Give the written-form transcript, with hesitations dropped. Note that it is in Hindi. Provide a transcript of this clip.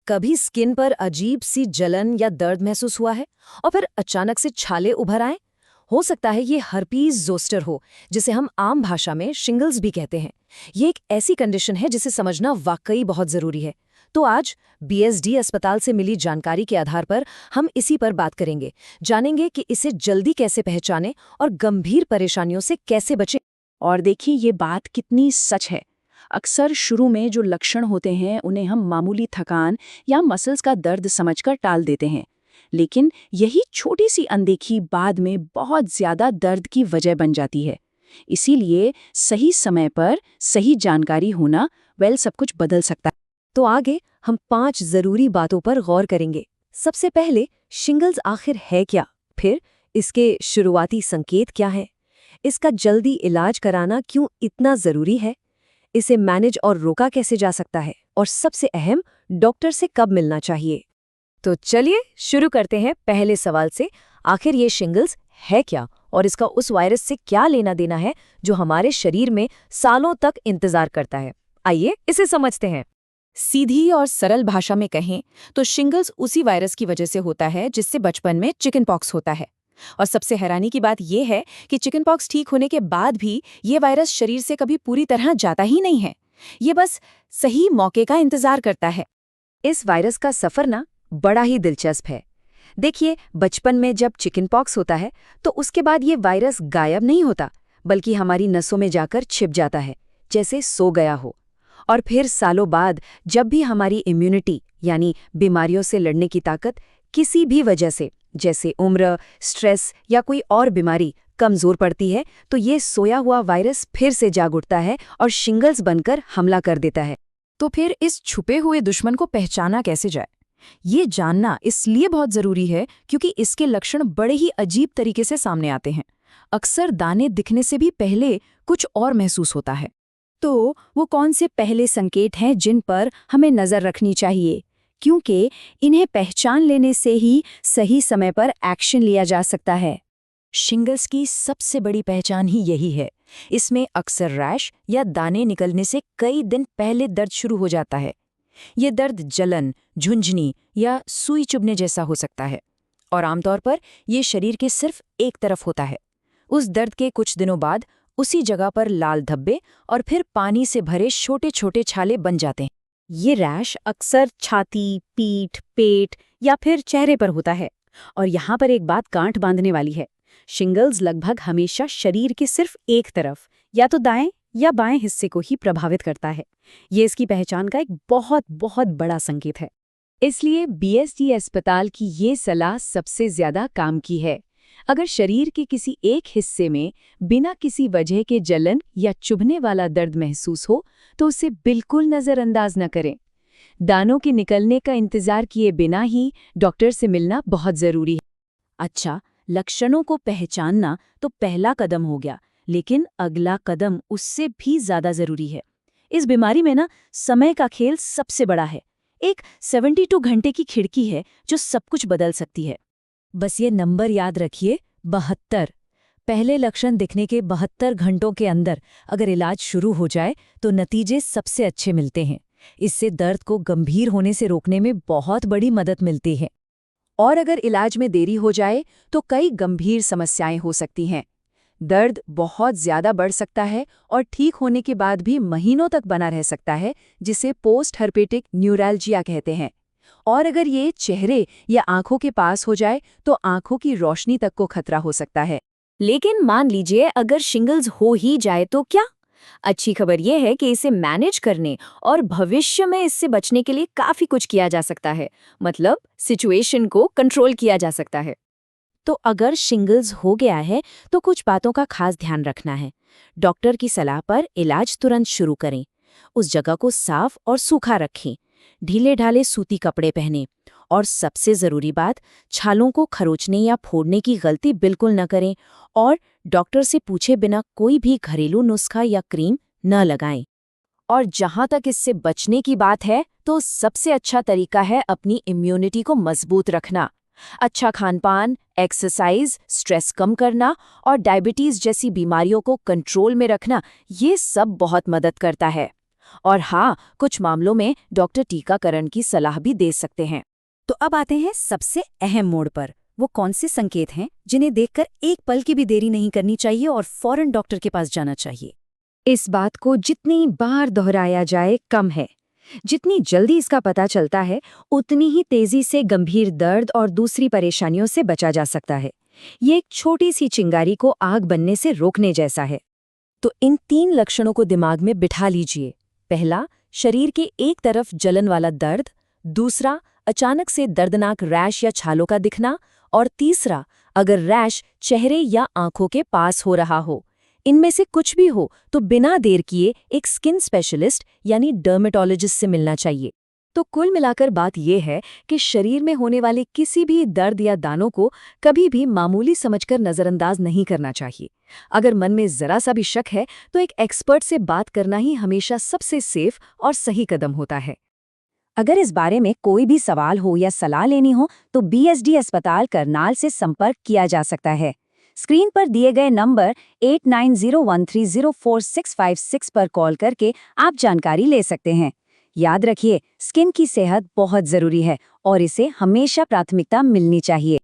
कभी स्किन पर अजीब सी जलन या दर्द महसूस हुआ है और फिर अचानक से छाले उभर आए? हो सकता है ये हर्पीज जोस्टर हो, जिसे हम आम भाषा में शिंगल्स भी कहते हैं। ये एक ऐसी कंडीशन है जिसे समझना वाकई बहुत जरूरी है। तो आज बीएसडी अस्पताल से मिली जानकारी के आधार पर हम इसी पर बात करेंगे, जानेंगे कि इसे जल्दी कैसे पहचानें और गंभीर परेशानियों से कैसे बचें। और देखिए ये बात कितनी सच है। अक्सर शुरू में जो लक्षण होते हैं उन्हें हम मामूली थकान या मसल्स का दर्द समझकर टाल देते हैं, लेकिन यही छोटी सी अनदेखी बाद में बहुत ज्यादा दर्द की वजह बन जाती है। इसीलिए सही समय पर सही जानकारी होना सब कुछ बदल सकता है। तो आगे हम 5 जरूरी बातों पर गौर करेंगे। सबसे पहले, शिंगल्स आखिर है क्या? फिर इसके शुरुआती संकेत क्या है? इसका जल्दी इलाज कराना क्यों इतना जरूरी है? इसे मैनेज और रोका कैसे जा सकता है? और सबसे अहम, डॉक्टर से कब मिलना चाहिए? तो चलिए शुरू करते हैं पहले सवाल से। आखिर ये शिंगल्स है क्या और इसका उस वायरस से क्या लेना देना है जो हमारे शरीर में सालों तक इंतजार करता है? आइए इसे समझते हैं। सीधी और सरल भाषा में कहें तो शिंगल्स उसी वायरस की वजह से होता है जिससे बचपन में चिकन पॉक्स होता है। और सबसे हैरानी की बात यह है कि चिकन पॉक्स ठीक होने के बाद भी ये वायरस शरीर से कभी पूरी तरह जाता ही नहीं है। ये बस सही मौके का इंतजार करता है। इस वायरस का सफर ना बड़ा ही दिलचस्प है। देखिए, बचपन में जब चिकन पॉक्स होता है तो उसके बाद ये वायरस गायब नहीं होता, बल्कि हमारी नसों में जाकर छिप जाता है, जैसे सो गया हो। और फिर सालों बाद जब भी हमारी इम्यूनिटी यानी बीमारियों से लड़ने की ताकत किसी भी वजह से, जैसे उम्र, स्ट्रेस या कोई और बीमारी, कमजोर पड़ती है, तो ये सोया हुआ वायरस फिर से जाग उठता है और शिंगल्स बनकर हमला कर देता है। तो फिर इस छुपे हुए दुश्मन को पहचाना कैसे जाए? ये जानना इसलिए बहुत जरूरी है क्योंकि इसके लक्षण बड़े ही अजीब तरीके से सामने आते हैं। अक्सर दाने दिखने से भी पहले कुछ और महसूस होता है। तो वो कौन से पहले संकेत हैं जिन पर हमें नजर रखनी चाहिए? क्योंकि इन्हें पहचान लेने से ही सही समय पर एक्शन लिया जा सकता है। शिंगल्स की सबसे बड़ी पहचान ही यही है। इसमें अक्सर रैश या दाने निकलने से कई दिन पहले दर्द शुरू हो जाता है। ये दर्द जलन, झुंझुनी या सुई चुभने जैसा हो सकता है और आमतौर पर ये शरीर के सिर्फ एक तरफ होता है। उस दर्द के कुछ दिनों बाद उसी जगह पर लाल धब्बे और फिर पानी से भरे छोटे छोटे छाले बन जाते हैं। ये रैश अक्सर छाती, पीठ, पेट या फिर चेहरे पर होता है। और यहाँ पर एक बात गांठ बांधने वाली है। शिंगल्स लगभग हमेशा शरीर के सिर्फ एक तरफ, या तो दाएं या बाएं हिस्से को ही प्रभावित करता है। ये इसकी पहचान का एक बहुत बहुत बड़ा संकेत है। इसलिए बीएसडी अस्पताल की ये सलाह सबसे ज्यादा काम की है। अगर शरीर के किसी एक हिस्से में बिना किसी वजह के जलन या चुभने वाला दर्द महसूस हो तो उसे बिल्कुल नजरअंदाज न करें। दानों के निकलने का इंतजार किए बिना ही डॉक्टर से मिलना बहुत जरूरी है। अच्छा, लक्षणों को पहचानना तो पहला कदम हो गया, लेकिन अगला कदम उससे भी ज्यादा जरूरी है। इस बीमारी में समय का खेल सबसे बड़ा है। एक 72 घंटे की खिड़की है जो सब कुछ बदल सकती है। बस ये नंबर याद रखिए, 72। पहले लक्षण दिखने के 72 घंटों के अंदर अगर इलाज शुरू हो जाए तो नतीजे सबसे अच्छे मिलते हैं। इससे दर्द को गंभीर होने से रोकने में बहुत बड़ी मदद मिलती है। और अगर इलाज में देरी हो जाए तो कई गंभीर समस्याएं हो सकती हैं। दर्द बहुत ज्यादा बढ़ सकता है और ठीक होने के बाद भी महीनों तक बना रह सकता है, जिसे पोस्ट हर्पेटिक न्यूरैल्जिया कहते हैं। और अगर ये चेहरे या आंखों के पास हो जाए तो आंखों की रोशनी तक को खतरा हो सकता है। लेकिन मान लीजिए अगर शिंगल्स हो ही जाए तो क्या? अच्छी खबर यह है कि इसे मैनेज करने और भविष्य में इससे बचने के लिए काफी कुछ किया जा सकता है। मतलब सिचुएशन को कंट्रोल किया जा सकता है। तो अगर शिंगल्स हो गया है तो कुछ बातों का खास ध्यान रखना है। डॉक्टर की सलाह पर इलाज तुरंत शुरू करें। उस जगह को साफ और सूखा रखें। ढीले ढाले सूती कपड़े पहनें। और सबसे जरूरी बात, छालों को खरोचने या फोड़ने की गलती बिल्कुल न करें और डॉक्टर से पूछे बिना कोई भी घरेलू नुस्खा या क्रीम न लगाएं। और जहां तक इससे बचने की बात है तो सबसे अच्छा तरीका है अपनी इम्यूनिटी को मजबूत रखना। अच्छा खानपान, एक्सरसाइज, स्ट्रेस कम करना और डायबिटीज जैसी बीमारियों को कंट्रोल में रखना, ये सब बहुत मदद करता है। और हाँ, कुछ मामलों में डॉक्टर टीकाकरण की सलाह भी दे सकते हैं। तो अब आते हैं सबसे अहम मोड़ पर। वो कौन से संकेत हैं जिन्हें देखकर एक पल की भी देरी नहीं करनी चाहिए और फौरन डॉक्टर के पास जाना चाहिए? इस बात को जितनी बार दोहराया जाए कम है। जितनी जल्दी इसका पता चलता है, उतनी ही तेजी से गंभीर दर्द और दूसरी परेशानियों से बचा जा सकता है। ये एक छोटी सी चिंगारी को आग बनने से रोकने जैसा है। तो इन 3 लक्षणों को दिमाग में बिठा लीजिए। पहला, शरीर के एक तरफ जलन वाला दर्द। दूसरा, अचानक से दर्दनाक रैश या छालों का दिखना। और तीसरा, अगर रैश चेहरे या आंखों के पास हो रहा हो। इनमें से कुछ भी हो तो बिना देर किए एक स्किन स्पेशलिस्ट यानी डर्मेटोलॉजिस्ट से मिलना चाहिए। तो कुल मिलाकर बात यह है कि शरीर में होने वाले किसी भी दर्द या दानों को कभी भी मामूली समझकर नजरअंदाज नहीं करना चाहिए। अगर मन में जरा सा भी शक है तो एक एक्सपर्ट से बात करना ही हमेशा सबसे सेफ और सही कदम होता है। अगर इस बारे में कोई भी सवाल हो या सलाह लेनी हो तो BSD अस्पताल करनाल से संपर्क किया जा सकता है। स्क्रीन पर दिए गए नंबर 8901304656 पर कॉल करके आप जानकारी ले सकते हैं। याद रखिए, स्किन की सेहत बहुत जरूरी है और इसे हमेशा प्राथमिकता मिलनी चाहिए।